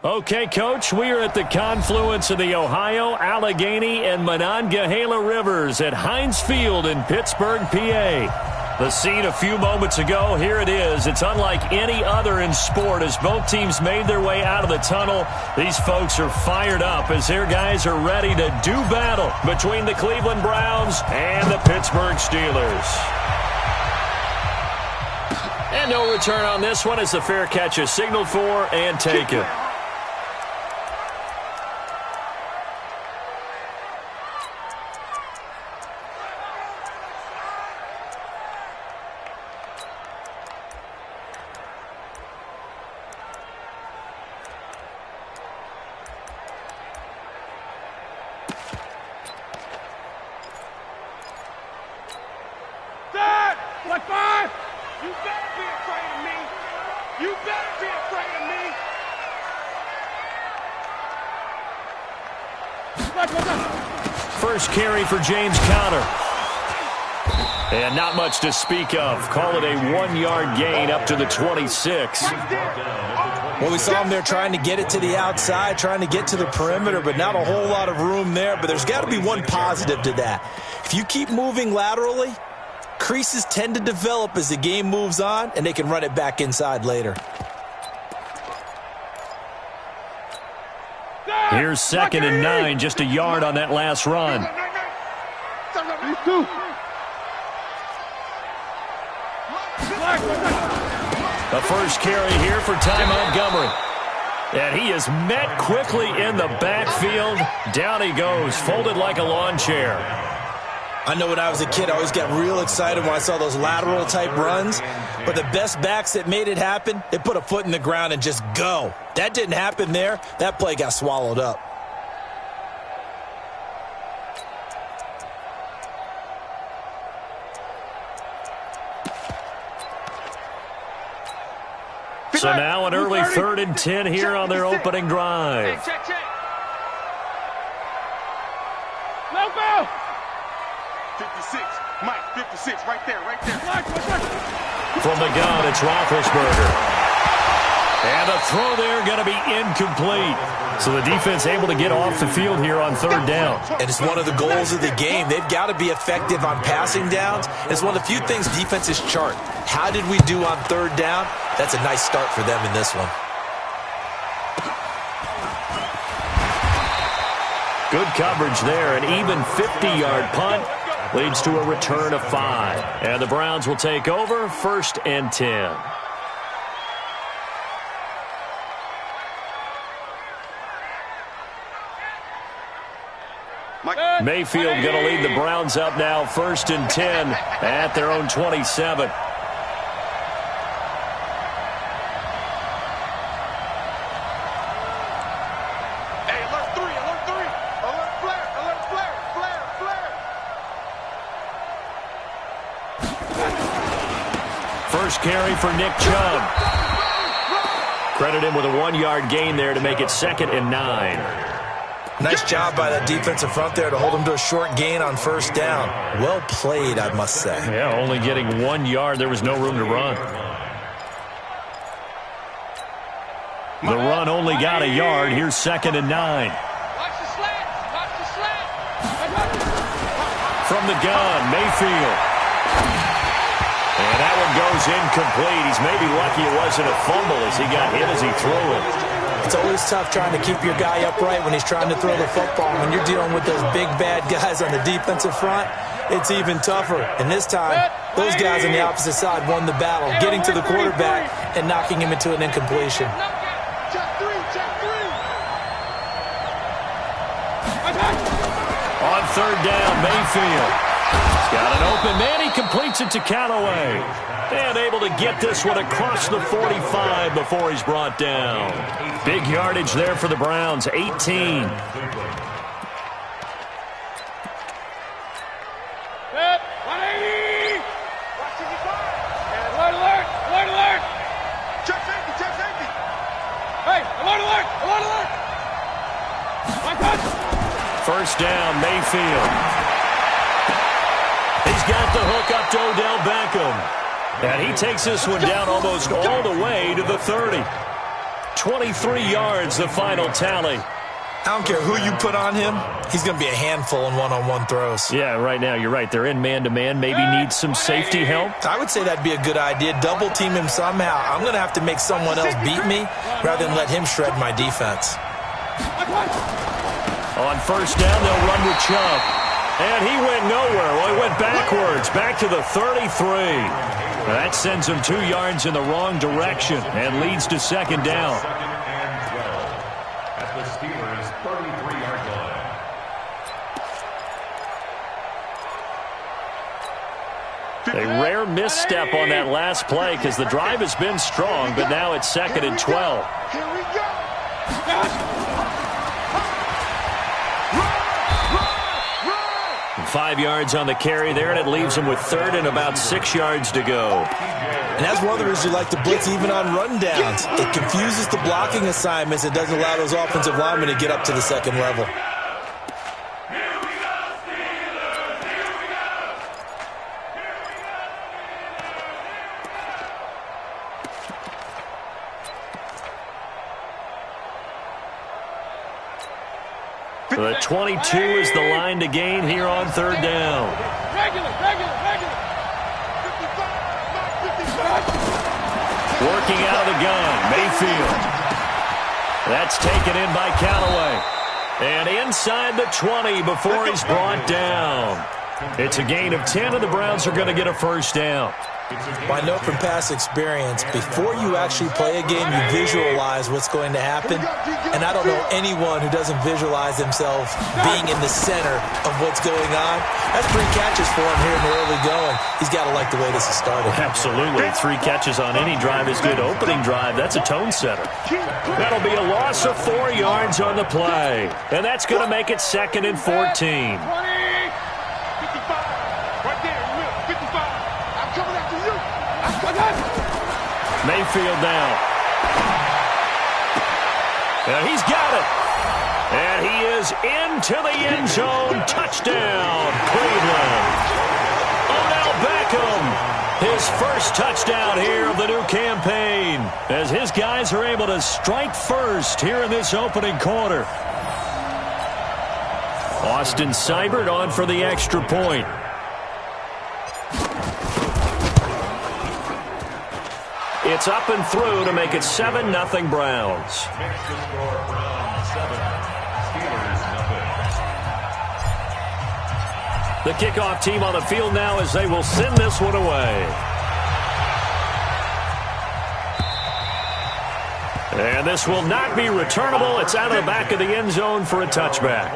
Okay, Coach, we are at the confluence of the Ohio, Allegheny, and Monongahela Rivers at Heinz Field in Pittsburgh, PA. The scene a few moments ago, here it is. It's unlike any other in sport as both teams made their way out of the tunnel. These folks are fired up as their guys are ready to do battle between the Cleveland Browns and the Pittsburgh Steelers. And no return on this one as the fair catch is signaled for and taken. First carry for James Conner. And not much to speak of. Call it a 1-yard gain up to the 26. Well, we saw him there trying to get it to the outside, trying to get to the perimeter, but not a whole lot of room there. But there's got to be one positive to that. If you keep moving laterally, creases tend to develop as the game moves on, and they can run it back inside later. Here's 2nd and 9, just a yard on that last run. The first carry here for Ty Montgomery. And he is met quickly in the backfield. Down he goes, folded like a lawn chair. I know when I was a kid, I always got real excited when I saw those lateral-type runs. But the best backs that made it happen, they put a foot in the ground and just go. That didn't happen there. That play got swallowed up. So now an early 3rd and 10 here on their opening drive. Check. Logo! 56, Mike, 56, right there. From the gun, it's Roethlisberger. And the throw there going to be incomplete. So the defense able to get off the field here on 3rd down. And it's one of the goals of the game. They've got to be effective on passing downs. It's one of the few things defenses chart. How did we do on 3rd down? That's a nice start for them in this one. Good coverage there. An even 50-yard punt leads to a return of 5. And the Browns will take over 1st and 10. Mayfield going to lead the Browns up now 1st and 10 at their own 27. First carry for Nick Chubb. Credit him with a 1-yard gain there to make it 2nd and 9. Nice job by that defensive front there to hold him to a short gain on 1st down. Well played, I must say. Yeah, only getting 1 yard. There was no room to run. The run only got a yard. Here's 2nd and 9. Watch the slant. From the gun, Mayfield. And that one goes incomplete. He's maybe lucky it wasn't a fumble as he got hit as he threw it. It's always tough trying to keep your guy upright when he's trying to throw the football. When you're dealing with those big, bad guys on the defensive front, it's even tougher. And this time, those guys on the opposite side won the battle, getting to the quarterback and knocking him into an incompletion. On 3rd down, Mayfield. He's got an open man. He completes it to Callaway. And able to get this one across the 45 before he's brought down. Big yardage there for the Browns, 18. Alert. Check safety. Hey, alert. 1st down, Mayfield. He's got the hook up to Odell Beckham. And he takes this one down almost all the way to the 30. 23 yards, the final tally. I don't care who you put on him. He's going to be a handful in one-on-one throws. Yeah, right now, you're right. They're in man-to-man. Maybe need some safety help. I would say that'd be a good idea. Double team him somehow. I'm going to have to make someone else beat me rather than let him shred my defense. On first down, they'll run with Chubb. And he went nowhere. Well, he went backwards, back to the 33. That sends him 2 yards in the wrong direction and leads to second down. At the Steelers' 33-yard line. A rare misstep on that last play because the drive has been strong, but now it's 2nd and 12. Here we go. 5 yards on the carry there, and it leaves him with 3rd and about 6 yards to go. And that's one of the reasons you like to blitz even on rundowns. It confuses the blocking assignments. It doesn't allow those offensive linemen to get up to the second level. The 22 is the line to gain here on 3rd down. Regular. Working out of the gun, Mayfield. That's taken in by Callaway. And inside the 20 before he's brought down. It's a gain of 10, and the Browns are going to get a first down. Well, I know from past experience, before you actually play a game, you visualize what's going to happen. And I don't know anyone who doesn't visualize themselves being in the center of what's going on. That's 3 catches for him here in the early going. He's got to like the way this is started. Absolutely. 3 catches on any drive is good. Opening drive, that's a tone setter. That'll be a loss of 4 yards on the play. And that's going to make it 2nd and 14. 20. 55. Right there, you will. 55. I'm coming after you. Mayfield now. And he's got it. And he is into the end zone. Touchdown, Cleveland. Odell Beckham, his first touchdown here of the new campaign, as his guys are able to strike first here in this opening quarter. Austin Seibert on for the extra point. It's up and through to make it 7-0 Browns. Makes the score Browns 7, Steelers nothing. The kickoff team on the field now as they will send this one away. And this will not be returnable. It's out of the back of the end zone for a touchback.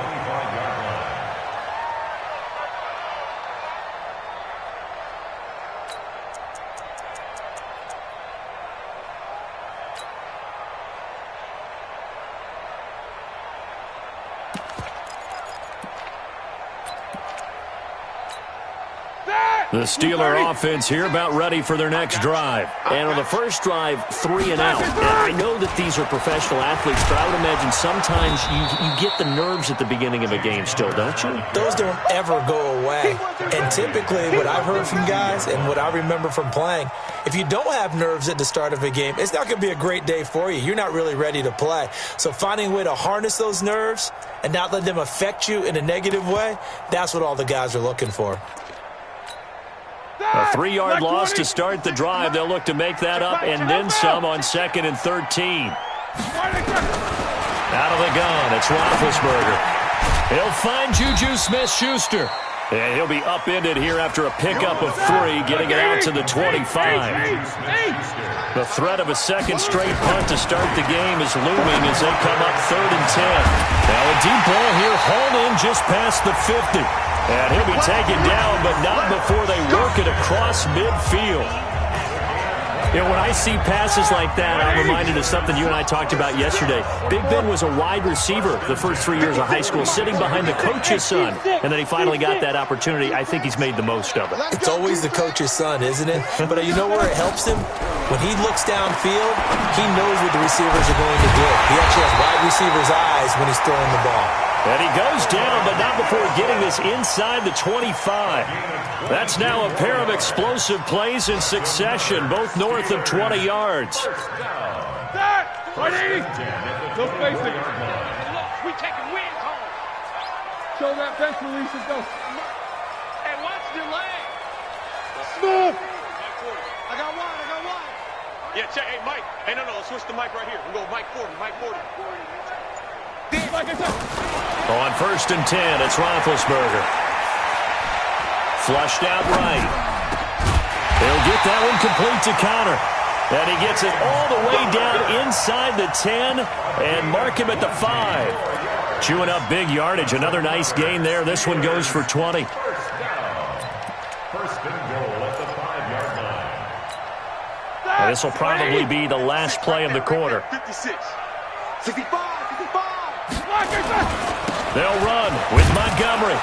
The Steeler offense here about ready for their next drive. And on the first drive, 3 and out. And I know that these are professional athletes, but I would imagine sometimes you get the nerves at the beginning of a game still, don't you? Those don't ever go away. And typically what I've heard from guys and what I remember from playing, if you don't have nerves at the start of a game, it's not going to be a great day for you. You're not really ready to play. So finding a way to harness those nerves and not let them affect you in a negative way, that's what all the guys are looking for. A 3-yard loss to start the drive. They'll look to make that up and then some on 2nd and 13. Out of the gun, it's Roethlisberger. He'll find Juju Smith-Schuster. And he'll be upended here after a pickup of 3, getting it out to the 25. The threat of a second straight punt to start the game is looming as they come up 3rd and 10. Now a deep ball here hauled in just past the 50. And he'll be taken down, but not before they work it across midfield. You know, when I see passes like that, I'm reminded of something you and I talked about yesterday. Big Ben was a wide receiver the first 3 years of high school, sitting behind the coach's son. And then he finally got that opportunity. I think he's made the most of it. It's always the coach's son, isn't it? But you know where it helps him? When he looks downfield, he knows what the receivers are going to do. He actually has wide receivers' eyes when he's throwing the ball. And he goes down, but not before getting this inside the 25. That's now a pair of explosive plays in succession, both north of 20 yards. Right, 80. No spacing. We taking wins home. Show that bench release and go. Hey, watch the leg. Move. I got one. Yeah, check. Hey, Mike. Hey, no. Let's switch the mic right here. We'll go Mike 40. Like I said. On 1st and 10, it's Roethlisberger. Flushed out right. He'll get that one complete to Connor. And he gets it all the way down inside the 10 and mark him at the 5. Chewing up big yardage. Another nice gain there. This one goes for 20. First and goal at the 5-yard line. And this will probably be the last play of the quarter. 56. 55. They'll run with Montgomery.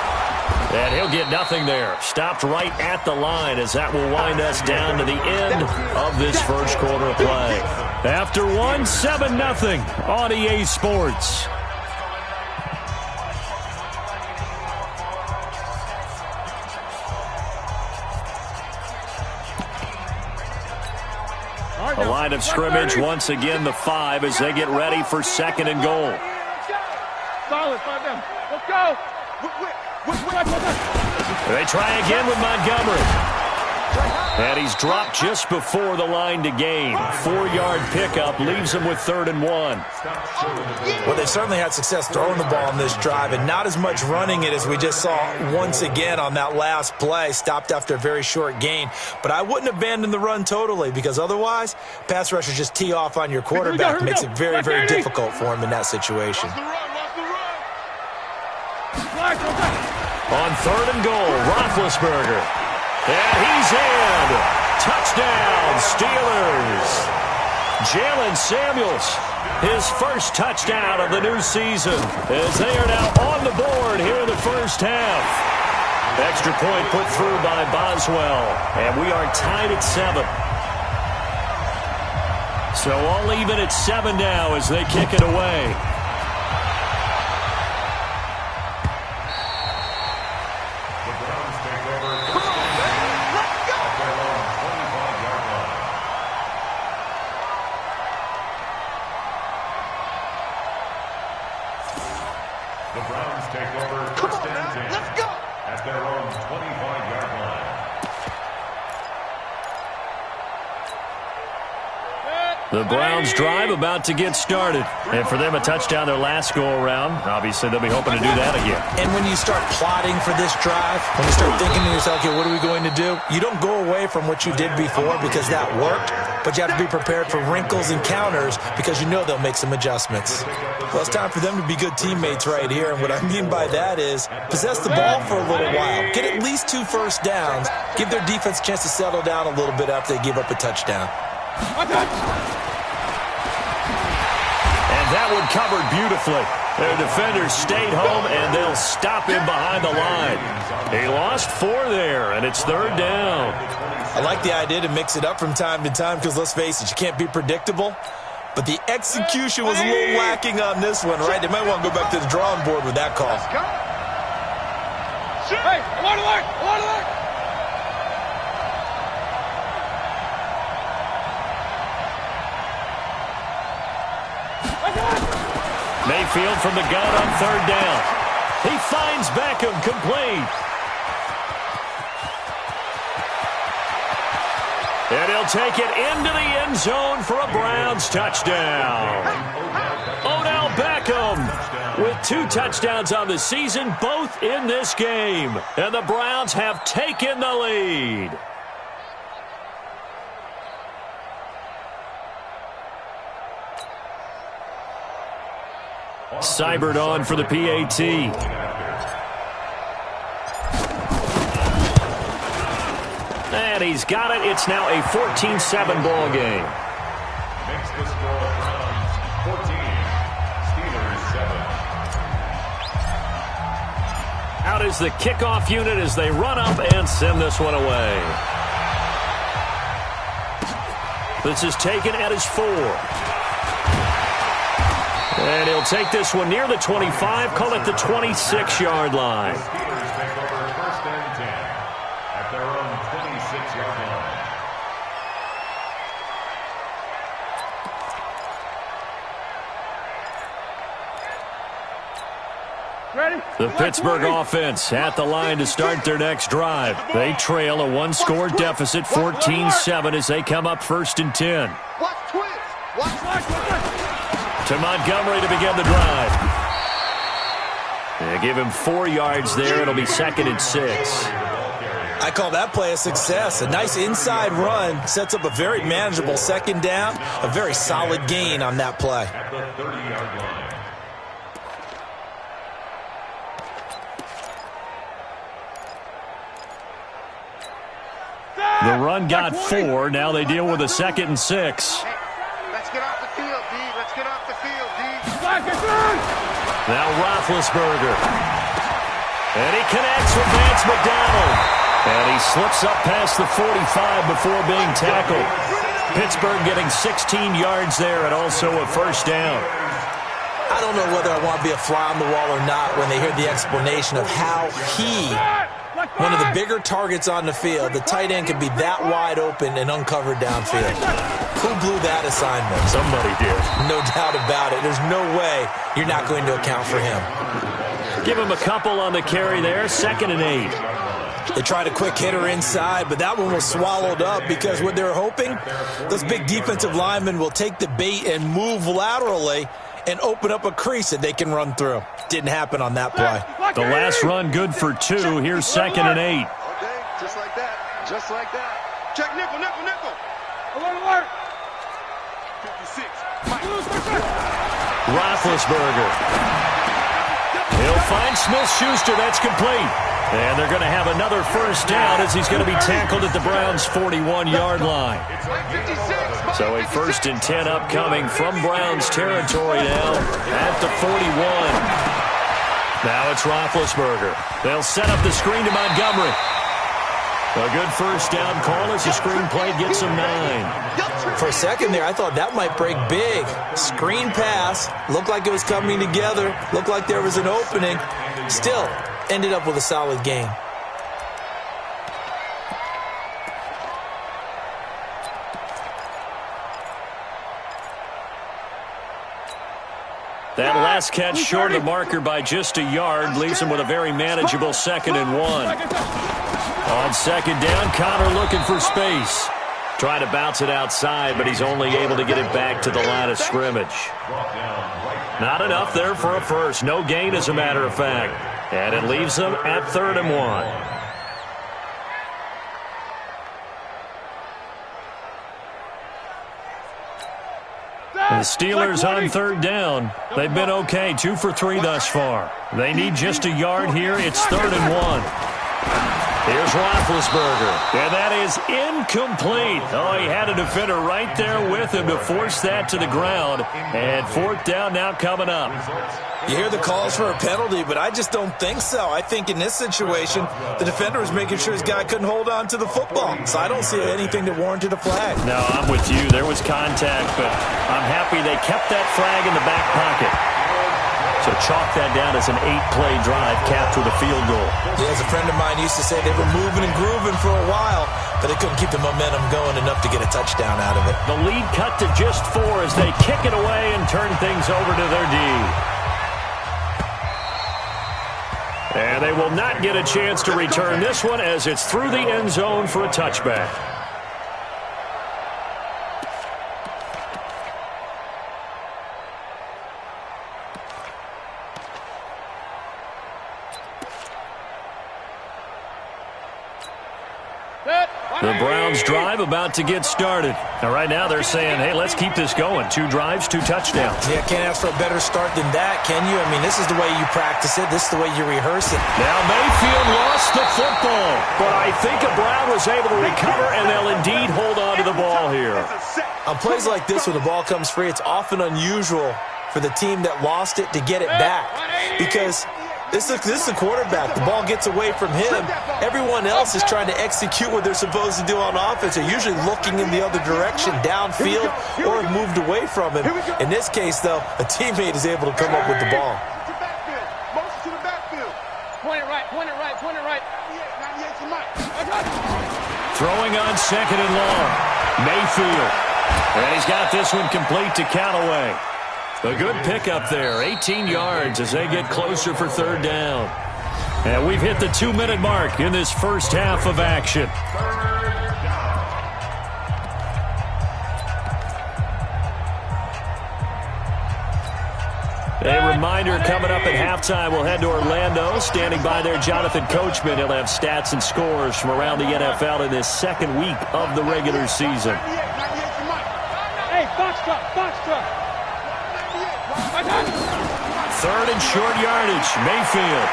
And he'll get nothing there. Stopped right at the line as that will wind us down to the end of this first quarter of play. After one, 7-0 on EA Sports. A line of scrimmage once again, the 5 as they get ready for 2nd and goal. Solid, 5 down. Let's go. They try again with Montgomery. And he's dropped just before the line to gain. 4-yard pickup leaves him with 3rd and 1. Well, they certainly had success throwing the ball in this drive and not as much running it as we just saw once again on that last play. Stopped after a very short gain. But I wouldn't abandon the run totally because otherwise, pass rushers just tee off on your quarterback. Makes it very, very difficult for him in that situation. On 3rd and goal, Roethlisberger. And he's in. Touchdown, Steelers. Jalen Samuels, his first touchdown of the new season as they are now on the board here in the first half. Extra point put through by Boswell. And we are tied at 7. So all even at 7 now as they kick it away. The Browns take over first and 10 at their own 25-yard line. The Browns drive about to get started. And for them, a touchdown their last go-around. Obviously, they'll be hoping to do that again. And when you start plotting for this drive, when you start thinking to yourself, okay, what are we going to do? You don't go away from what you did before because that worked, but you have to be prepared for wrinkles and counters because you know they'll make some adjustments. Well, it's time for them to be good teammates right here, and what I mean by that is possess the ball for a little while, get at least 2 first downs, give their defense a chance to settle down a little bit after they give up a touchdown. And that one covered beautifully. Their defenders stayed home, and they'll stop him behind the line. He lost 4 there, and it's 3rd down. I like the idea to mix it up from time to time because, let's face it, you can't be predictable. But the execution was a little lacking on this one, right? They might want to go back to the drawing board with that call. Hey, alert, alert, alert, alert. Mayfield from the gun on 3rd down. He finds Beckham complete. And he'll take it into the end zone for a Browns touchdown. Odell Beckham with 2 touchdowns on the season, both in this game. And the Browns have taken the lead. Seibert on for the PAT. And he's got it. It's now a 14-7 ball game. Makes the score Browns 14, Steelers 7. Out is the kickoff unit as they run up and send this one away. This is taken at his 4. And he'll take this one near the 25, call it the 26-yard line. Steelers take over first and 10 at their own 26-yard line. The Pittsburgh offense at the line to start their next drive. They trail a one-score deficit, 14-7, as they come up 1st and 10. To Montgomery to begin the drive. They give him 4 yards there. It'll be 2nd and 6. I call that play a success. A nice inside run sets up a very manageable 2nd down. A very solid gain on that play. At the 30-yard line. The run got 4. Now they deal with a 2nd and 6. Let's get off the field, D. Let's get off the field, D. Now Roethlisberger. And he connects with Vance McDonald. And he slips up past the 45 before being tackled. Pittsburgh getting 16 yards there and also a 1st down. I don't know whether I want to be a fly on the wall or not when they hear the explanation of how one of the bigger targets on the field, the tight end could be that wide open and uncovered downfield. Who blew that assignment? Somebody did. No doubt about it. There's no way you're not going to account for him. Give him a couple on the carry there. 2nd and 8. They tried a quick hitter inside, but that one was swallowed up because what they're hoping, those big defensive linemen will take the bait and move laterally and open up a crease that they can run through. Didn't happen on that play. The last run good for 2. Here's 2nd and 8. Okay, just like that. Just like that. Check nickel, nickel, nickel. Alert. 56. Roethlisberger. He'll find Smith-Schuster. That's complete. And they're going to have another 1st down as he's going to be tackled at the Browns' 41-yard line. So a 1st and 10 upcoming from Browns territory now at the 41. Now it's Roethlisberger. They'll set up the screen to Montgomery. A good 1st down call as the screen play gets him 9. For a second there, I thought that might break big. Screen pass. Looked like it was coming together. Looked like there was an opening. Still ended up with a solid gain. That last catch short of the marker by just a yard leaves him with a very manageable 2nd and 1. On 2nd down, Connor looking for space. Trying to bounce it outside, but he's only able to get it back to the line of scrimmage. Not enough there for a 1st. No gain, as a matter of fact. And it leaves them at 3rd and 1. The Steelers on 3rd down. They've been okay, 2 for 3 thus far. They need just a yard here. It's 3rd and 1. Here's Roethlisberger, and that is incomplete. Oh, he had a defender right there with him to force that to the ground. And 4th down now coming up. You hear the calls for a penalty, but I just don't think so. I think in this situation, the defender was making sure his guy couldn't hold on to the football. So I don't see anything that warranted a flag. No, I'm with you. There was contact, but I'm happy they kept that flag in the back pocket. So chalk that down as an 8-play drive capped with a field goal. Yeah, as a friend of mine used to say, they were moving and grooving for a while, but they couldn't keep the momentum going enough to get a touchdown out of it. The lead cut to just 4 as they kick it away and turn things over to their D. And they will not get a chance to return this one as it's through the end zone for a touchback. The Browns drive about to get started. Now, right now they're saying, hey, let's keep this going. 2 drives, 2 touchdowns. Yeah, can't ask for a better start than that, can you? I mean, this is the way you practice it. This is the way you rehearse it. Now Mayfield lost the football, but I think a Brown was able to recover, and they'll indeed hold on to the ball here. On plays like this, when the ball comes free, it's often unusual for the team that lost it to get it back because this is the quarterback. The ball gets away from him. Everyone else is trying to execute what they're supposed to do on offense. They're usually looking in the other direction, downfield, or have moved away from him. In this case, though, a teammate is able to come up with the ball. Motion to the backfield. Point it right. Throwing on 2nd and long. Mayfield. And he's got this one complete to Callaway. A good pickup there, 18 yards as they get closer for third down. And we've hit the 2-minute mark in this first half of action. A reminder coming up at halftime, we'll head to Orlando. Standing by there, Jonathan Coachman. He'll have stats and scores from around the NFL in this second week of the regular season. Hey, box truck. Third and short yardage, Mayfield.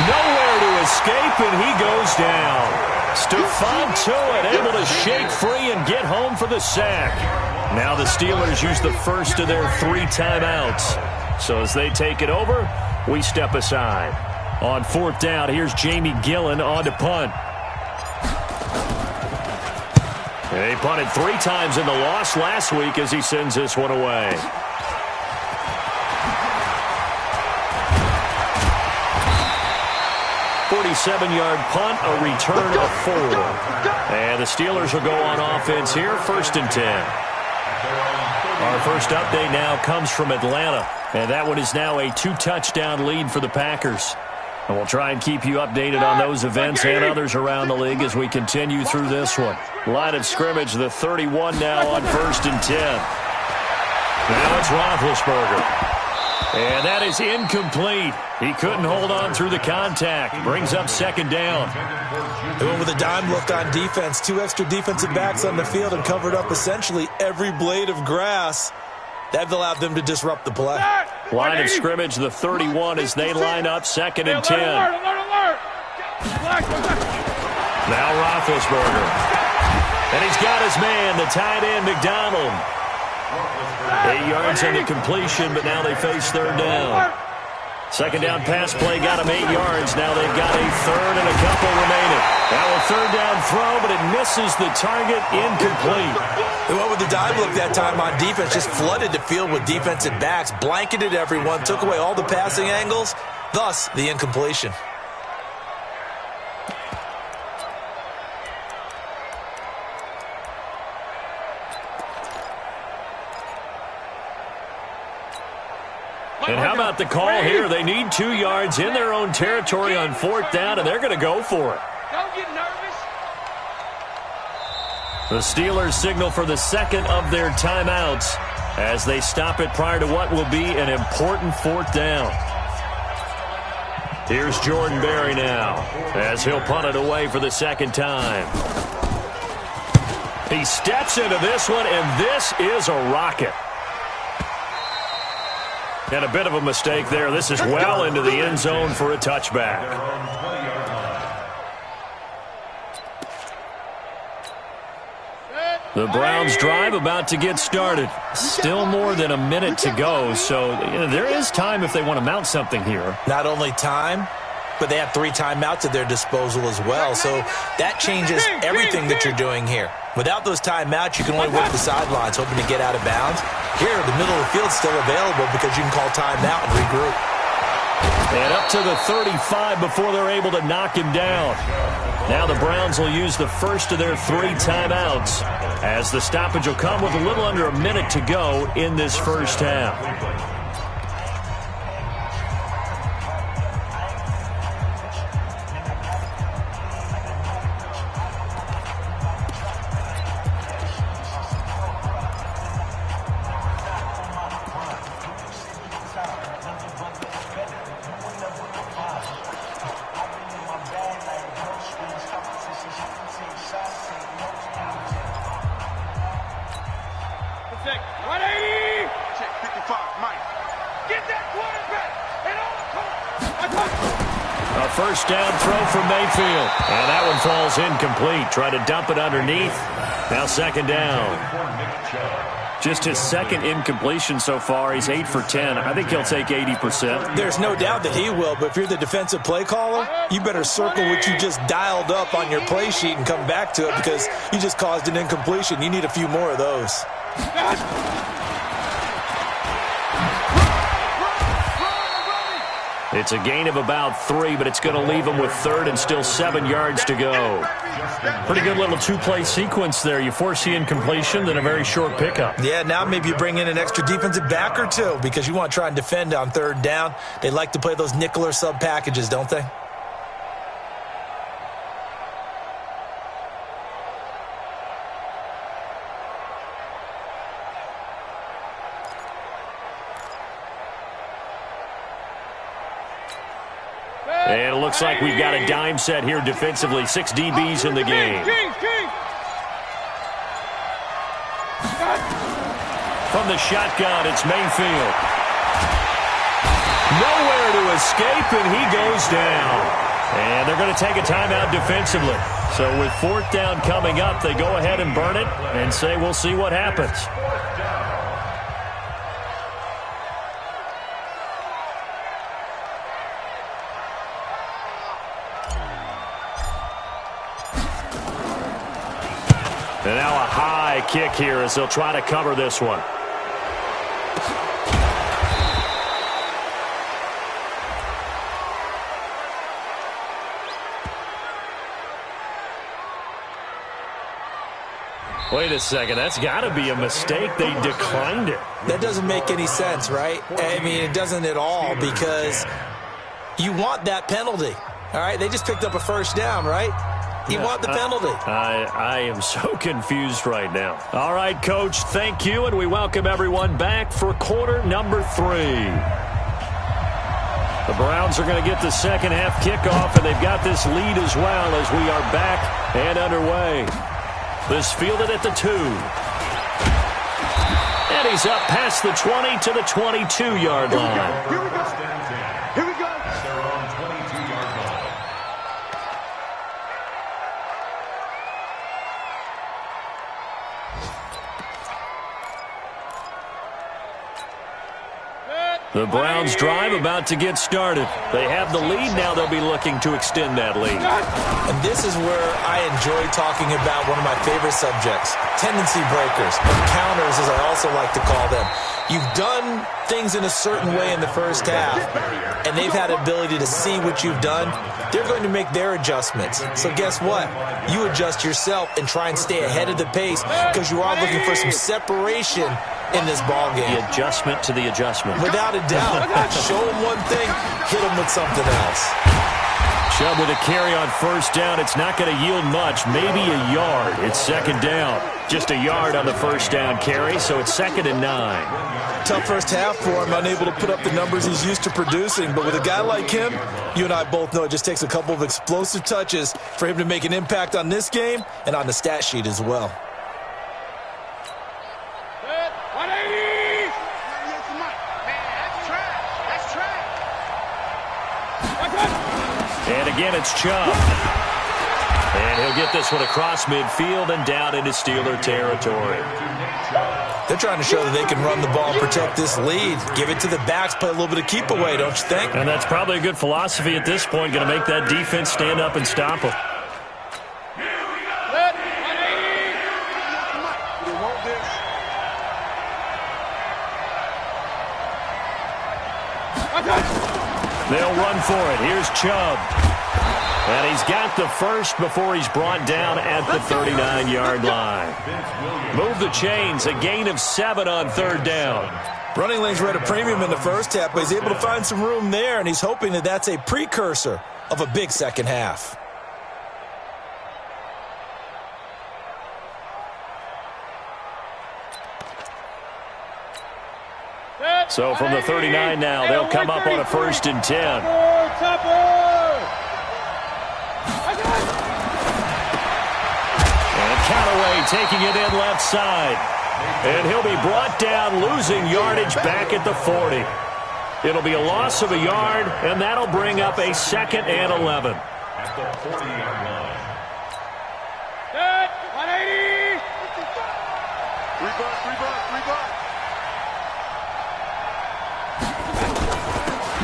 Nowhere to escape, and he goes down. Stephon Tuitt able to shake free and get home for the sack. Now the Steelers use the first of their 3 timeouts. So as they take it over, we step aside. On fourth down, here's Jamie Gillen on to punt. They punted 3 times in the loss last week as he sends this one away. .47-yard punt, a return of 4. And the Steelers will go on offense here, 1st and 10. Our first update now comes from Atlanta, and that one is now a 2-touchdown lead for the Packers. And we'll try and keep you updated on those events and others around the league as we continue through this one. Line of scrimmage, the 31 now on 1st and 10. Now it's Roethlisberger. And that is incomplete. He couldn't hold on through the contact. Brings up 2nd down. They went with a dime look on defense. 2 extra defensive backs on the field and covered up essentially every blade of grass. That allowed them to disrupt the play. Line of scrimmage, the 31 as they line up 2nd and 10. Now Roethlisberger. And he's got his man, the tight end, McDonald. 8 yards on the completion, but now they face 3rd down. 2nd down pass play got him 8 yards. Now they've got a 3rd and a couple remaining. Now a 3rd down throw, but it misses the target, incomplete. They went with the dime look that time on defense, just flooded the field with defensive backs, blanketed everyone, took away all the passing angles, thus the incompletion. And how about the call here? They need 2 yards in their own territory on 4th down, and they're going to go for it. Don't get nervous. The Steelers signal for the 2nd of their timeouts as they stop it prior to what will be an important 4th down. Here's Jordan Berry now as he'll punt it away for the 2nd time. He steps into this one, and this is a rocket. And a bit of a mistake there. This is well into the end zone for a touchback. The Browns drive about to get started. Still more than a minute to go, so there is time if they want to mount something here. Not only time, but they have 3 timeouts at their disposal as well, so that changes everything that you're doing here. Without those timeouts, you can only work the sidelines, hoping to get out of bounds. Here, the middle of the field's still available because you can call timeout and regroup. And up to the 35 before they're able to knock him down. Now the Browns will use the first of their 3 timeouts as the stoppage will come with a little under a minute to go in this first half. First down throw from Mayfield. And that one falls incomplete. Try to dump it underneath. Now 2nd down. Just his 2nd incompletion so far. He's 8 for 10. I think he'll take 80%. There's no doubt that he will, but if you're the defensive play caller, you better circle what you just dialed up on your play sheet and come back to it because you just caused an incompletion. You need a few more of those. It's a gain of about 3, but it's going to leave them with third and still 7 yards to go. Pretty good little two-play sequence there. You force the incompletion, then a very short pickup. Yeah, now maybe you bring in an extra defensive back or two because you want to try and defend on third down. They like to play those nickel or sub packages, don't they? And it looks like we've got a dime set here defensively. 6 DBs in the game. From the shotgun, it's Mayfield. Nowhere to escape, and he goes down. And they're going to take a timeout defensively. So with 4th down coming up, they go ahead and burn it and say we'll see what happens. And now a high kick here as they'll try to cover this one. Wait a second. That's got to be a mistake. They declined it. That doesn't make any sense, right? I mean, it doesn't at all because you want that penalty. All right? They just picked up a first down, right? You want the penalty. I am so confused right now. All right, Coach, thank you, and we welcome everyone back for quarter number 3. The Browns are going to get the second half kickoff, and they've got this lead as well as we are back and underway. This fielded at the 2. And he's up past the 20 to the 22-yard line. Here we go. Here we go. They're on 22-yard line. The Browns drive about to get started. They have the lead. Now they'll be looking to extend that lead. And this is where I enjoy talking about one of my favorite subjects, tendency breakers, or counters as I also like to call them. You've done things in a certain way in the first half, and they've had the ability to see what you've done. They're going to make their adjustments. So guess what? You adjust yourself and try and stay ahead of the pace because you are looking for some separation in this ball game. The adjustment to the adjustment. Without a doubt. Show them one thing, hit them with something else. Chubb with a carry on first down. It's not going to yield much, maybe a yard. It's second down. Just a yard on the first down carry, so it's 2nd and 9. Tough first half for him, unable to put up the numbers he's used to producing. But with a guy like him, you and I both know it just takes a couple of explosive touches for him to make an impact on this game and on the stat sheet as well. And again, it's Chubb. And he'll get this one across midfield and down into Steeler territory. They're trying to show that they can run the ball and protect this lead. Give it to the backs, play a little bit of keep away, don't you think? And that's probably a good philosophy at this point, going to make that defense stand up and stop them. They'll run for it. Here's Chubb. And he's got the first before he's brought down at the 39-yard line. Move the chains. A gain of 7 on third down. Running lanes were at a premium in the first half, but he's able to find some room there, and he's hoping that that's a precursor of a big second half. So from the 39 now, they'll come up on a 1st and 10. And Callaway taking it in left side. And he'll be brought down, losing yardage back at the 40. It'll be a loss of a yard, and that'll bring up a 2nd and 11. At the 40-yard line. 180. Rebuck.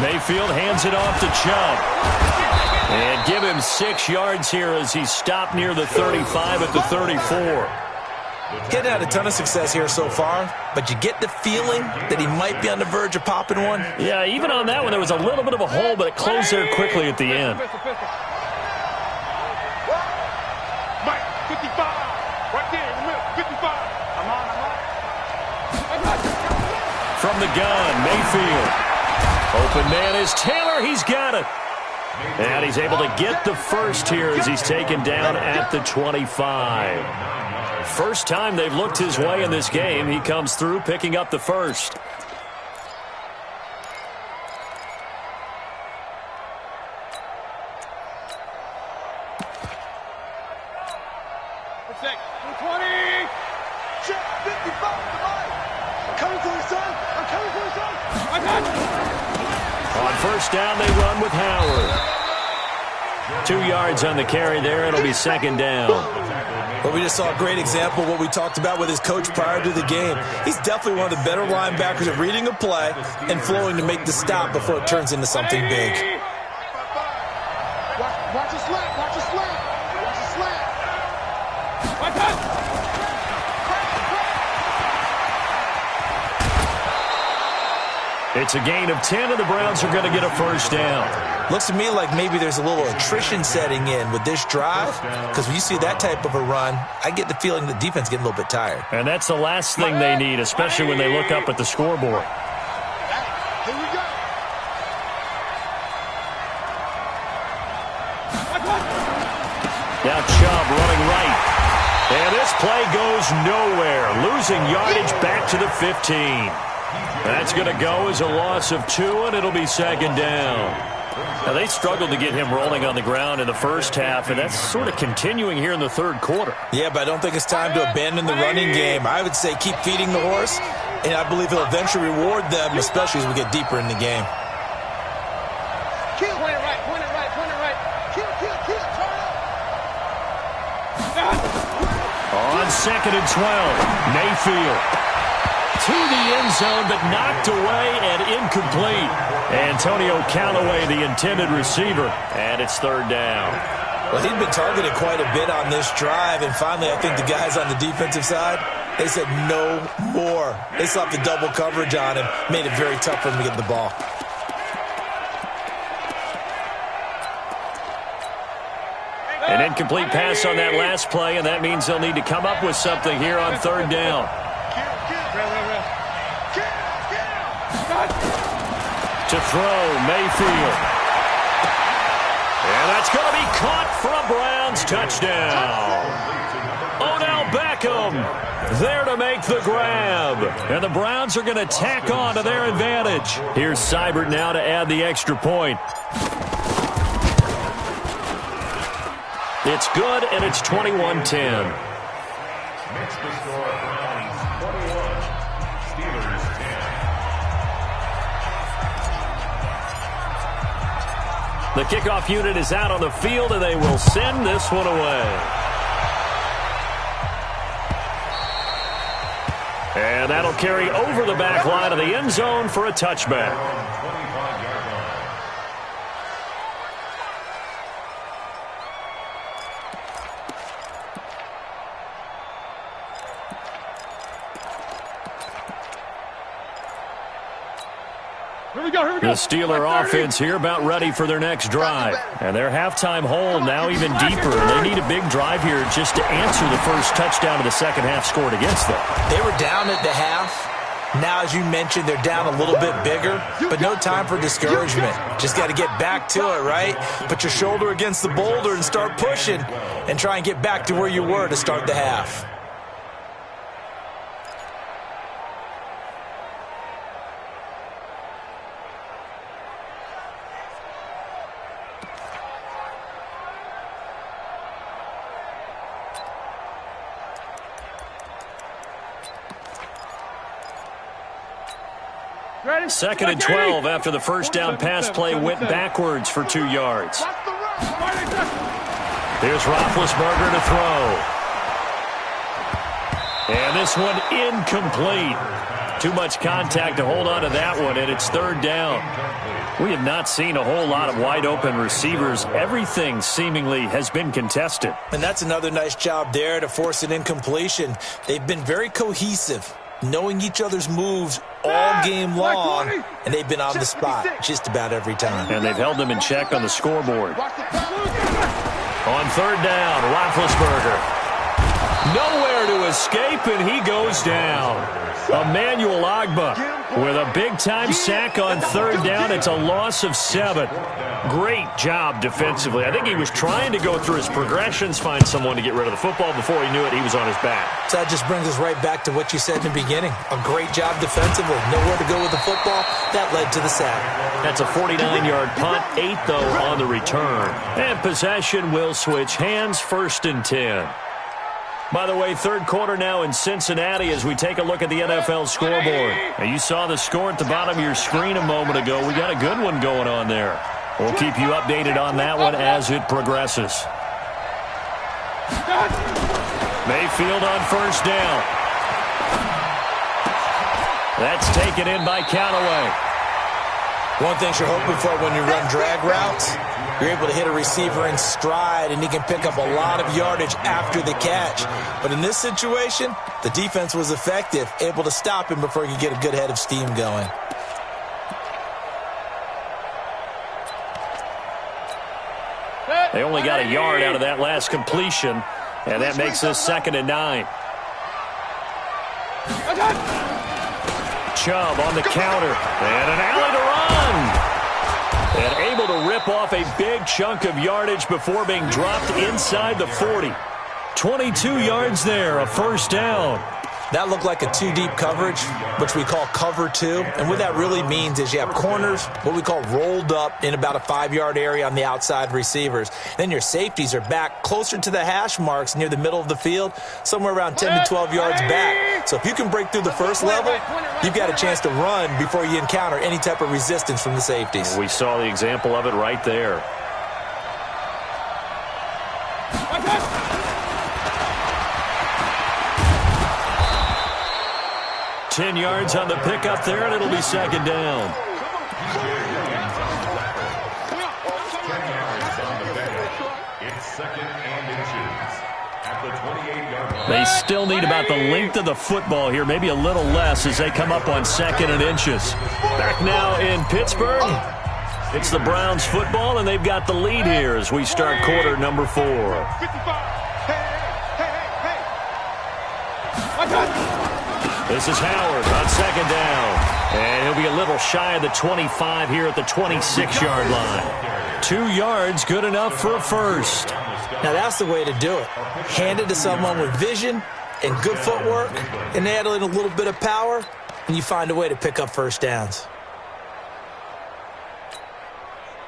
Mayfield hands it off to Chubb. And give him 6 yards here as he's stopped near the 35 at the 34. He hadn't had a ton of success here so far, but you get the feeling that he might be on the verge of popping one. Yeah, even on that one, there was a little bit of a hole, but it closed there quickly at the end. Mike, 55. Right there in the middle, 55. I'm on. From the gun, Mayfield. Open man is Taylor. He's got it. And he's able to get the first here as he's taken down at the 25. First time they've looked his way in this game. He comes through picking up the first. On first down, they run with Howard. 2 yards on the carry there. It'll be second down. Well, we just saw a great example of what we talked about with his coach prior to the game. He's definitely one of the better linebackers at reading a play and flowing to make the stop before it turns into something big. Watch the slant. Watch the slant. Watch the slant. It's a gain of 10, and the Browns are going to get a first down. Looks to me like maybe there's a little attrition setting in with this drive, because when you see that type of a run, I get the feeling the defense getting a little bit tired. And that's the last thing they need, especially when they look up at the scoreboard. Here we go. Now Chubb running right. And this play goes nowhere, losing yardage back to the 15. That's going to go as a loss of 2, and it'll be second down. Now, they struggled to get him rolling on the ground in the first half, and that's sort of continuing here in the third quarter. Yeah, but I don't think it's time to abandon the running game. I would say keep feeding the horse, and I believe he'll eventually reward them, especially as we get deeper in the game. Point it right. Kill. Turn up. On second and 12, Mayfield to the end zone, but knocked away and incomplete. Antonio Callaway, the intended receiver, and it's third down. Well, he'd been targeted quite a bit on this drive, and finally I think the guys on the defensive side, they said no more. They slapped the double coverage on him, made it very tough for him to get the ball. An incomplete pass on that last play, and that means they'll need to come up with something here on third down. To throw, Mayfield. And that's going to be caught for a Browns touchdown. Odell Beckham there to make the grab. And the Browns are going to tack on to their advantage. Here's Seibert now to add the extra point. It's good, and it's 21-10. Makes the score Browns 21, Steelers 10. The kickoff unit is out on the field, and they will send this one away. And that'll carry over the back line of the end zone for a touchback. 25-yard line. Here we go. The Steeler offense here about ready for their next drive. And their halftime hole now even deeper. They need a big drive here just to answer the first touchdown of the second half scored against them. They were down at the half. Now, as you mentioned, they're down a little bit bigger, but no time for discouragement. Just got to get back to it, right? Put your shoulder against the boulder and start pushing and try and get back to where you were to start the half. Second and 12 after the first down pass play went backwards for 2 yards. Here's Roethlisberger to throw. And this one incomplete. Too much contact to hold on to that one, and it's third down. We have not seen a whole lot of wide-open receivers. Everything seemingly has been contested. And that's another nice job there to force an incompletion. They've been very cohesive, knowing each other's moves all game long, and they've been on the spot just about every time. And they've held them in check on the scoreboard. On third down, Roethlisberger. Nowhere to escape, and he goes down. Emmanuel Ogbah with a big-time sack on third down. It's a loss of 7. Great job defensively. I think he was trying to go through his progressions, find someone to get rid of the football. Before he knew it, he was on his back. So that just brings us right back to what you said in the beginning. A great job defensively. Nowhere to go with the football. That led to the sack. That's a 49-yard punt, 8, though, on the return. And possession will switch hands, 1st and 10. By the way, third quarter now in Cincinnati as we take a look at the NFL scoreboard. Now, you saw the score at the bottom of your screen a moment ago. We got a good one going on there. We'll keep you updated on that one as it progresses. Mayfield on first down. That's taken in by Callaway. One thing you're hoping for when you run drag routes, you're able to hit a receiver in stride, and he can pick up a lot of yardage after the catch. But in this situation, the defense was effective, able to stop him before he could get a good head of steam going. They only got a yard out of that last completion, and that makes this 2nd and 9. Chubb on the counter, and an alley to run. And able to rip off a big chunk of yardage before being dropped inside the 40. 22 yards there, a first down. That looked like a 2-deep coverage, which we call cover 2. And what that really means is you have corners, what we call rolled up in about a 5-yard area on the outside receivers. Then your safeties are back closer to the hash marks near the middle of the field, somewhere around 10 to 12 yards back. So if you can break through the first level, you've got a chance to run before you encounter any type of resistance from the safeties. We saw the example of it right there. 10 yards on the pickup there, and it'll be 2nd down. It's 2nd and inches at the 28-yard line. They still need about the length of the football here, maybe a little less as they come up on 2nd and inches. Back now in Pittsburgh. It's the Browns football, and they've got the lead here as we start quarter number 4. This is Howard on 2nd down. And he'll be a little shy of the 25 here at the 26-yard line. 2 yards, good enough for a first. Now that's the way to do it. Hand it to someone with vision and good footwork, and add in a little bit of power, and you find a way to pick up first downs.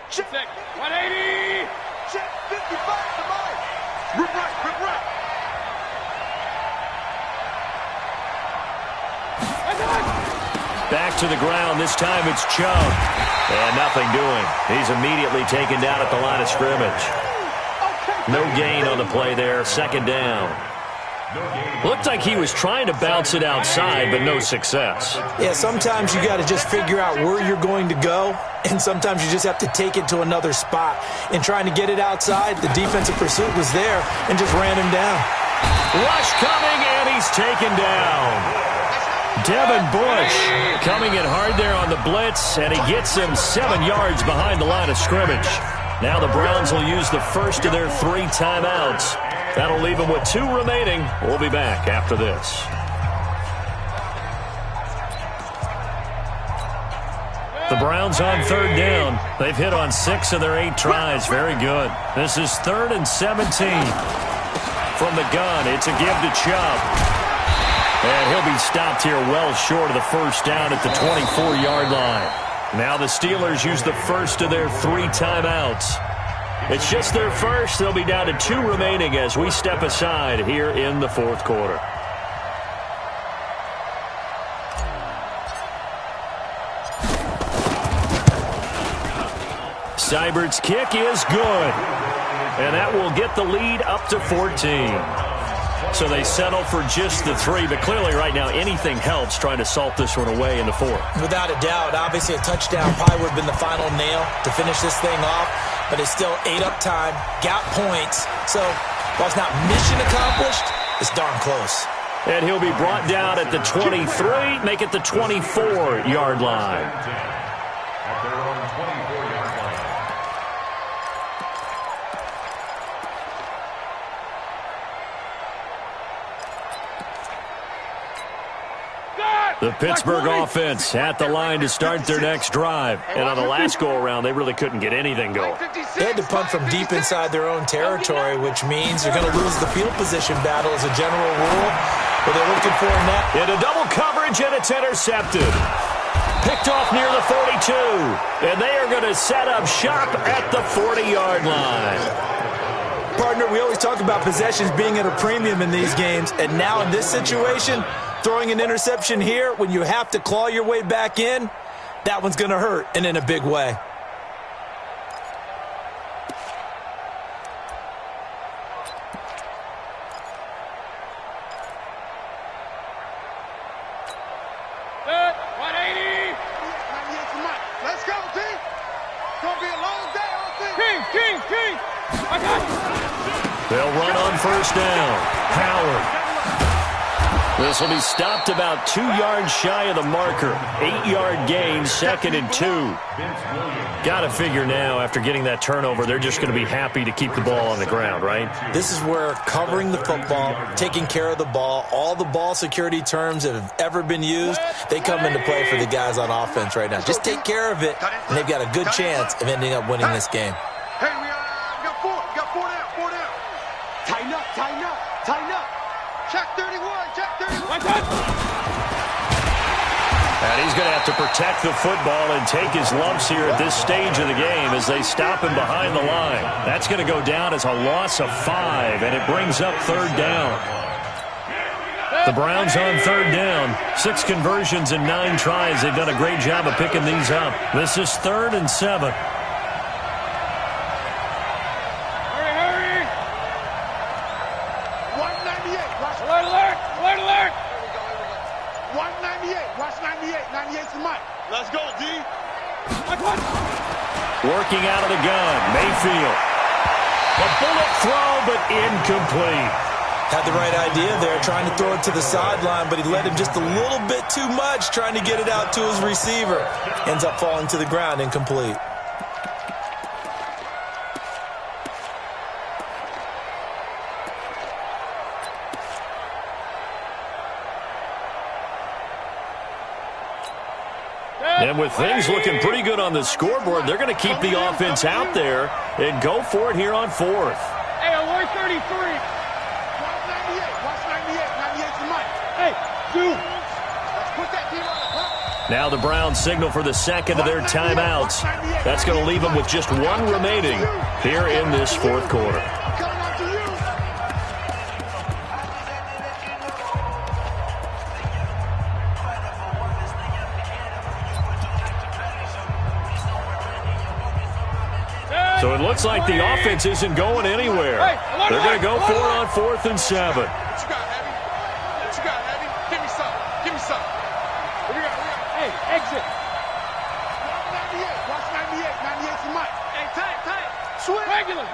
Check 180. Check 55 to Mike. Rip right. Back to the ground. This time it's Chubb. And nothing doing. He's immediately taken down at the line of scrimmage. No gain on the play there. 2nd down. Looked like he was trying to bounce it outside, but no success. Yeah, sometimes you got to just figure out where you're going to go, and sometimes you just have to take it to another spot. In trying to get it outside, the defensive pursuit was there and just ran him down. Rush coming, and he's taken down. Devin Bush coming in hard there on the blitz, and he gets him 7 yards behind the line of scrimmage. Now the Browns will use the first of their 3 timeouts. That'll leave them with 2 remaining. We'll be back after this. The Browns on 3rd down. They've hit on 6 of their 8 tries. Very good. This is 3rd and 17. From the gun, it's a give to Chubb. And he'll be stopped here well short of the first down at the 24-yard line. Now the Steelers use the first of their 3 timeouts. It's just their first. They'll be down to 2 remaining as we step aside here in the 4th quarter. Seibert's kick is good. And that will get the lead up to 14. So they settle for just the 3, but clearly right now anything helps trying to salt this one away in the 4th. Without a doubt, obviously a touchdown probably would have been the final nail to finish this thing off, but it's still ate up time, got points. So while it's not mission accomplished, it's darn close. And he'll be brought down at the 23, make it the 24-yard line. At their own 24-yard line. The Pittsburgh offense at the line to start their next drive. And on the last go-around, they really couldn't get anything going. They had to punt from deep inside their own territory, which means they're going to lose the field position battle as a general rule. But they're looking for a net. Into double coverage, and it's intercepted. Picked off near the 42. And they are going to set up shop at the 40-yard line. Partner, we always talk about possessions being at a premium in these games. And now in this situation, throwing an interception here when you have to claw your way back in, that one's going to hurt, and in a big way. They'll run on first down. Howard. This will be stopped about 2 yards shy of the marker. 8-yard gain, 2nd and 2. Got to figure now, after getting that turnover, they're just going to be happy to keep the ball on the ground, right? This is where covering the football, taking care of the ball, all the ball security terms that have ever been used, they come into play for the guys on offense right now. Just take care of it, and they've got a good chance of ending up winning this game. Hey, we got 4. We got 4 down. Tighten up. Check 31. And he's going to have to protect the football and take his lumps here at this stage of the game as they stop him behind the line. That's going to go down as a loss of 5, and it brings up 3rd down. The Browns on 3rd down. 6 conversions and 9 tries. They've done a great job of picking these up. This is 3rd and 7. Let's go, D. Working out of the gun, Mayfield. A bullet throw, but incomplete. Had the right idea there, trying to throw it to the sideline, but he let him just a little bit too much, trying to get it out to his receiver. Ends up falling to the ground, incomplete. And with things looking pretty good on the scoreboard, they're going to keep the offense out there and go for it here on 4th. Hey, alert 33. Watch 98. Watch 98. 98's the mic. Hey, dude. Let's put that team on the clock. Now the Browns signal for the second of their timeouts. That's going to leave them with just 1 remaining here in this 4th quarter. So it looks like the offense isn't going anywhere. They're going to go for it on 4th and 7. What you got, Heavy? What you got, Heavy? Give me some. What we got? Hey, exit. Watch 98. Watch 98. 98's the mic. Hey, tight. Swing. Regular.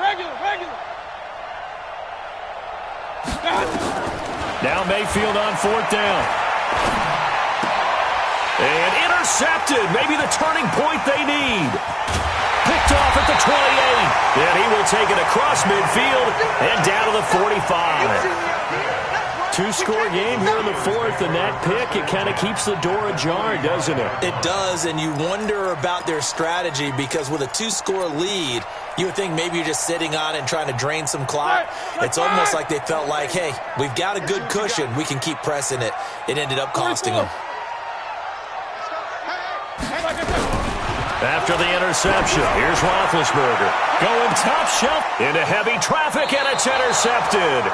Now Mayfield on 4th down. And intercepted. Maybe the turning point they need. Picked off at the 28. And he will take it across midfield and down to the 45. 2-score game here in the 4th, and that pick, it kind of keeps the door ajar, doesn't it? It does, and you wonder about their strategy because with a 2-score lead, you would think maybe you're just sitting on it and trying to drain some clock. It's almost like they felt like, hey, we've got a good cushion. We can keep pressing it. It ended up costing them. After the interception, here's Roethlisberger. Going top shelf into heavy traffic, and it's intercepted.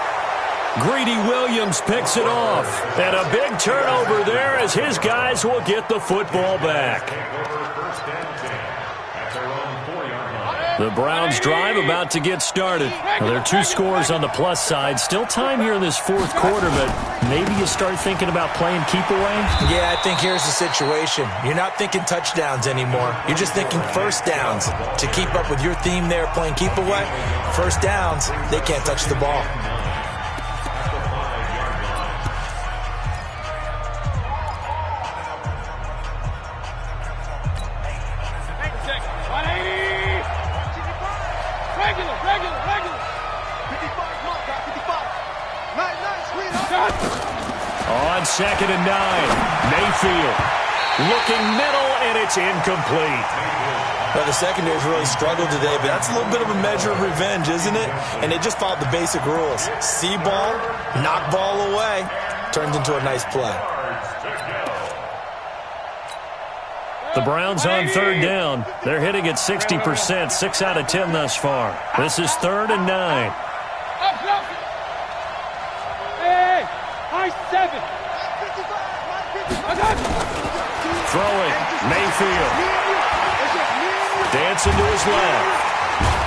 Greedy Williams picks it off. And a big turnover there as his guys will get the football back. Take over 1st and 10 at their own 4-yard line. The Browns drive about to get started. Well, there are 2 scores on the plus side. Still time here in this fourth quarter, but maybe you start thinking about playing keep away? Yeah, I think here's the situation. You're not thinking touchdowns anymore. You're just thinking first downs. To keep up with your theme there, playing keep away, first downs, they can't touch the ball. On 2nd and 9, Mayfield looking middle, and it's incomplete. Well, the secondary's really struggled today, but that's a little bit of a measure of revenge, isn't it? And they just followed the basic rules. See ball, knock ball away, turns into a nice play. The Browns on 3rd down. They're hitting at 60%, 6 out of 10 thus far. This is 3rd and 9. Throwing, Mayfield. Dancing to his left.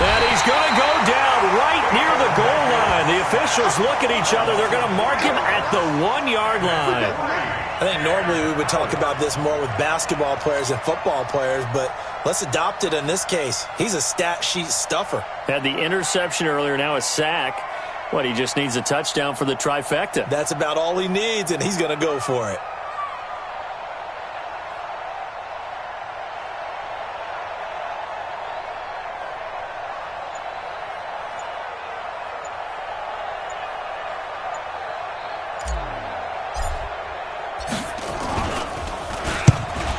And he's going to go down right near the goal line. The officials look at each other. They're going to mark him at the 1-yard line. I think normally we would talk about this more with basketball players and football players, but let's adopt it in this case. He's a stat sheet stuffer. Had the interception earlier, now a sack. What, he just needs a touchdown for the trifecta. That's about all he needs, and he's going to go for it.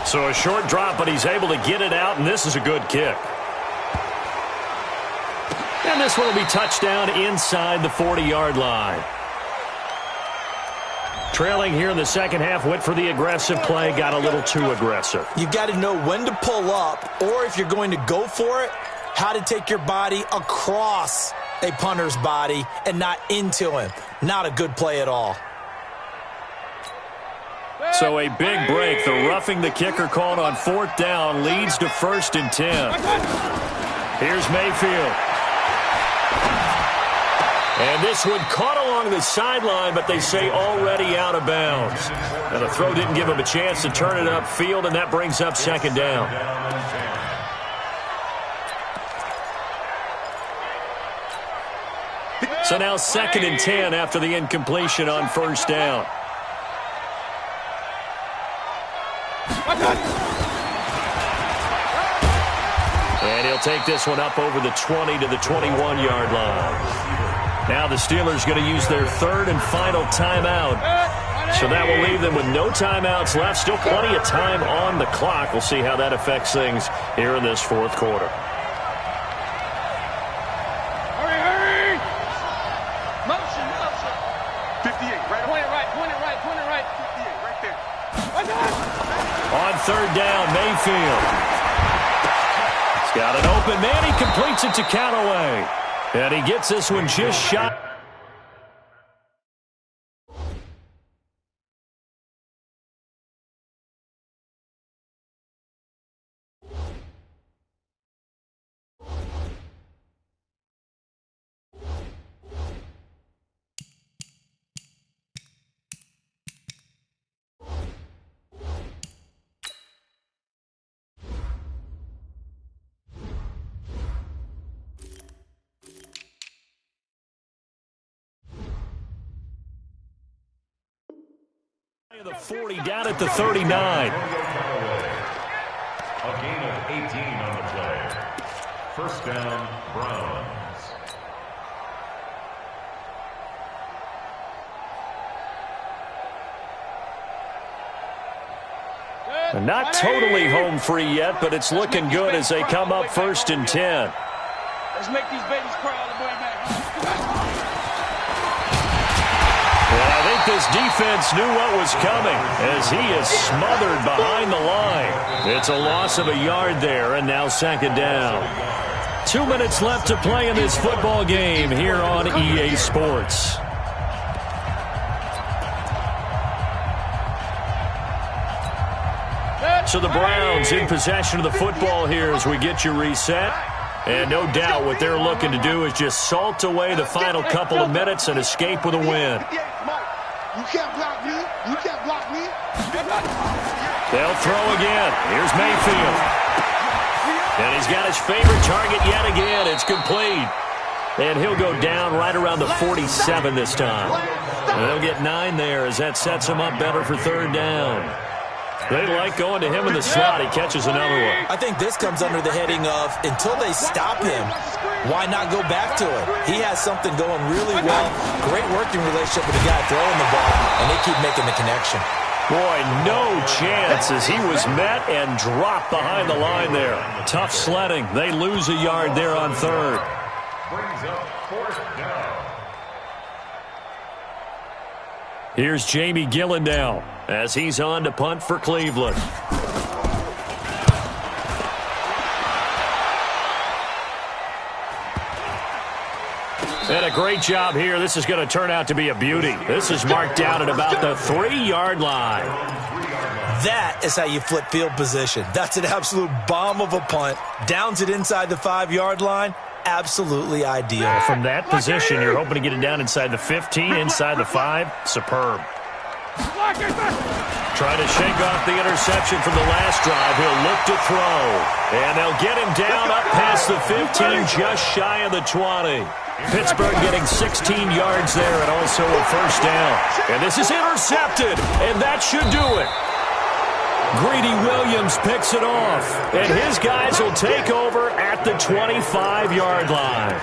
So a short drop, but he's able to get it out, and this is a good kick. And this one will be touchdown inside the 40-yard line. Trailing here in the second half, went for the aggressive play, got a little too aggressive. You've got to know when to pull up, or if you're going to go for it, how to take your body across a punter's body and not into him. Not a good play at all. So a big break. The roughing the kicker called on 4th down leads to 1st and 10. Here's Mayfield. And this one caught along the sideline, but they say already out of bounds. Now the throw didn't give him a chance to turn it upfield, and that brings up 2nd down. So now 2nd and 10 after the incompletion on 1st down. And he'll take this one up over the 20 to the 21-yard line. Now the Steelers going to use their 3rd and final timeout. So that will leave them with no timeouts left. Still plenty of time on the clock. We'll see how that affects things here in this 4th quarter. Hurry! Motion. 58, right. Point it right. 58, right there. On 3rd down, Mayfield. He's got an open man. He completes it to Callaway. And he gets this one just shot. The 40 down at the 39. A gain of 18 on the play. 1st down, Browns. Not totally home free yet, but it's looking good as they come up 1st and 10. Let's make these babies cry all the way back. Well, I think this defense knew what was coming as he is smothered behind the line. It's a loss of a yard there, and now 2nd down. 2 minutes left to play in this football game here on EA Sports. So the Browns in possession of the football here as we get you reset. And no doubt what they're looking to do is just salt away the final couple of minutes and escape with a win. You can't block me. You can't block me. They'll throw again. Here's Mayfield. And he's got his favorite target yet again. It's complete. And he'll go down right around the 47 this time. And they'll get 9 there as that sets him up better for third down. They like going to him in the slot. He catches another one. I think this comes under the heading of until they stop him, why not go back to it? He has something going really well. Great working relationship with the guy throwing the ball, and they keep making the connection. Boy, no chance as he was met and dropped behind the line there. Tough sledding. They lose a yard there on third. Brings up fourth down. Here's Jamie Gillen now as he's on to punt for Cleveland. And a great job here. This is going to turn out to be a beauty. This is marked down at about the 3-yard line. That is how you flip field position. That's an absolute bomb of a punt. Downs it inside the 5-yard line. Absolutely ideal. From that position, you're hoping to get it down inside the 15, inside the 5. Superb. Trying to shake off the interception from the last drive. He'll look to throw. And they'll get him down up past the 15, just shy of the 20. Pittsburgh getting 16 yards there and also a first down. And this is intercepted, and that should do it. Greedy Williams picks it off, and his guys will take over at the 25-yard line.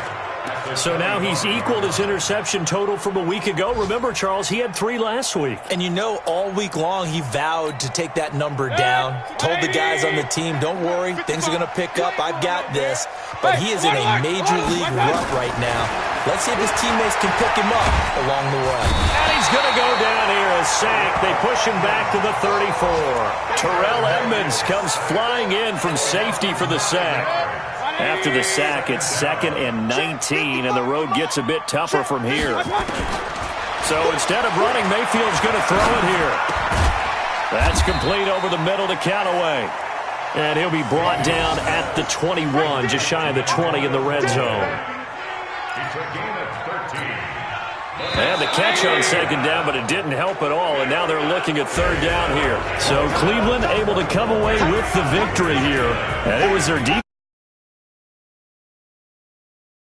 So now he's equaled his interception total from a week ago. Remember, Charles, he had 3 last week. And you know, all week long he vowed to take that number down. Told the guys on the team, don't worry, things are going to pick up. I've got this. But he is in a major league rut right now. Let's see if his teammates can pick him up along the way. And he's going to go down here, a sack. They push him back to the 34. Terrell Edmonds comes flying in from safety for the sack. After the sack, it's 2nd and 19, and the road gets a bit tougher from here. So instead of running, Mayfield's going to throw it here. That's complete over the middle to Callaway. And he'll be brought down at the 21, just shy of the 20 in the red zone. And the catch on 2nd down, but it didn't help at all, and now they're looking at 3rd down here. So Cleveland able to come away with the victory here, and it was their defense.